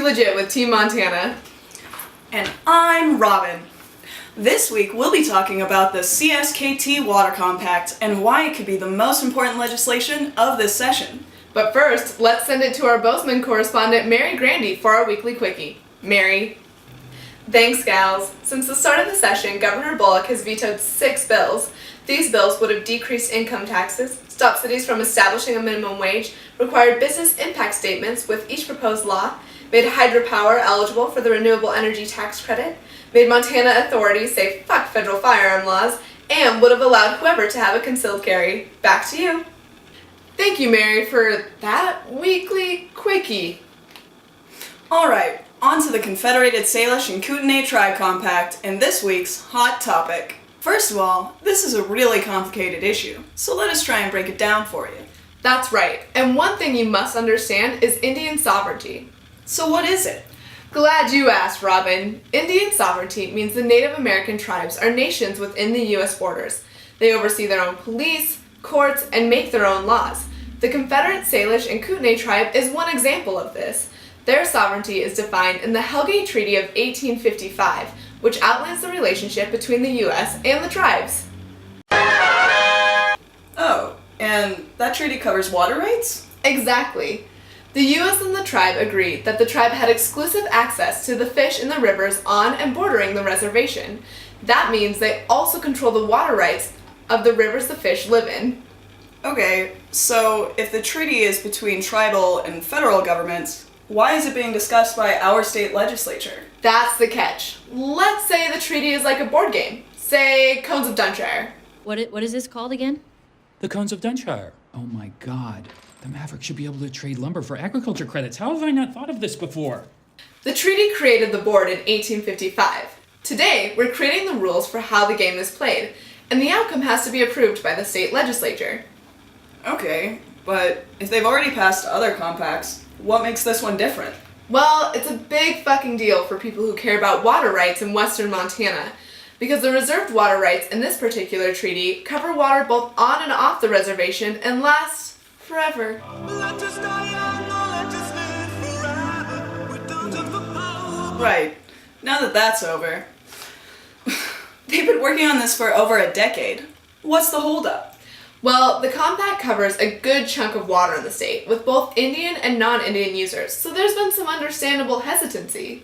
2Legit with Team Montana. And I'm Robin. This week we'll be talking about the CSKT Water Compact and why it could be the most important legislation of this session. But first, let's send it to our Bozeman correspondent Mary Grandy for our weekly quickie. Mary. Thanks, gals. Since the start of the session, Governor Bullock has vetoed 6 bills. These bills would have decreased income taxes, stopped cities from establishing a minimum wage, required business impact statements with each proposed law, made hydropower eligible for the renewable energy tax credit, made Montana authorities say fuck federal firearm laws, and would have allowed whoever to have a concealed carry. Back to you. Thank you, Mary, for that weekly quickie. Alright, on to the Confederated Salish and Kootenai Tribe Compact and this week's hot topic. First of all, this is a really complicated issue, so let us try and break it down for you. That's right, and one thing you must understand is Indian sovereignty. So what is it? Glad you asked, Robin. Indian sovereignty means the Native American tribes are nations within the U.S. borders. They oversee their own police, courts, and make their own laws. The Confederate Salish and Kootenai tribe is one example of this. Their sovereignty is defined in the Hellgate Treaty of 1855, which outlines the relationship between the U.S. and the tribes. Oh, and that treaty covers water rights? Exactly. The U.S. and the tribe agreed that the tribe had exclusive access to the fish in the rivers on and bordering the reservation. That means they also control the water rights of the rivers the fish live in. Okay, so if the treaty is between tribal and federal governments, why is it being discussed by our state legislature? That's the catch. Let's say the treaty is like a board game. Say, Cones of Dunshire. What is this called again? The Cones of Dunshire. Oh my god. The Mavericks should be able to trade lumber for agriculture credits. How have I not thought of this before? The treaty created the board in 1855. Today, we're creating the rules for how the game is played, and the outcome has to be approved by the state legislature. Okay, but if they've already passed other compacts, what makes this one different? Well, it's a big fucking deal for people who care about water rights in western Montana, because the reserved water rights in this particular treaty cover water both on and off the reservation and last forever. Right. Now that that's over. They've been working on this for over a decade. What's the holdup? Well, the compact covers a good chunk of water in the state, with both Indian and non-Indian users, so there's been some understandable hesitancy.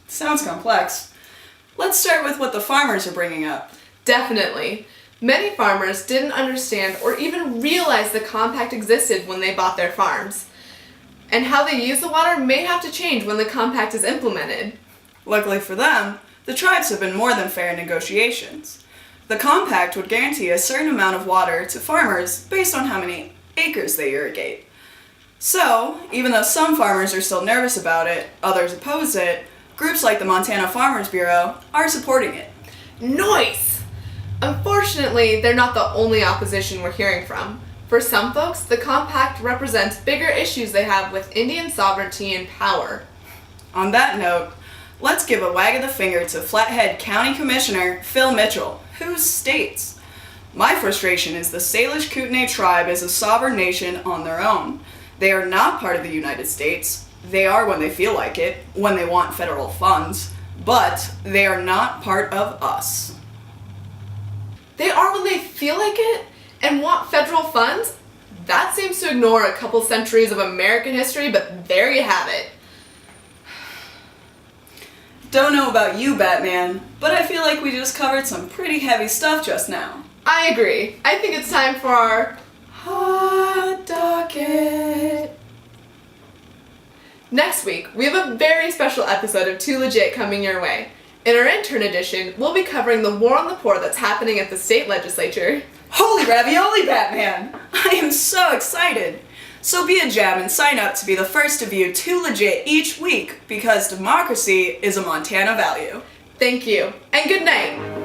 Sounds complex. Let's start with what the farmers are bringing up. Definitely. Many farmers didn't understand or even realize the compact existed when they bought their farms. And how they use the water may have to change when the compact is implemented. Luckily for them, the tribes have been more than fair in negotiations. The compact would guarantee a certain amount of water to farmers based on how many acres they irrigate. So, even though some farmers are still nervous about it, others oppose it, groups like the Montana Farmers Bureau are supporting it. Nice! Unfortunately, they're not the only opposition we're hearing from. For some folks, the compact represents bigger issues they have with Indian sovereignty and power. On that note, let's give a wag of the finger to Flathead County Commissioner Phil Mitchell, who states, "My frustration is the Salish Kootenai tribe is a sovereign nation on their own. They are not part of the United States. They are when they feel like it, when they want federal funds, but they are not part of us." They are when they feel like it and want federal funds? That seems to ignore a couple centuries of American history, but there you have it. Don't know about you, Batman, but I feel like we just covered some pretty heavy stuff just now. I agree. I think it's time for our Hot Docket. Next week, we have a very special episode of 2Legit coming your way. In our intern edition, we'll be covering the war on the poor that's happening at the state legislature. Holy ravioli, Batman! I am so excited! So be a jam and sign up to be the first to view 2Legit each week, because democracy is a Montana value. Thank you, and good night.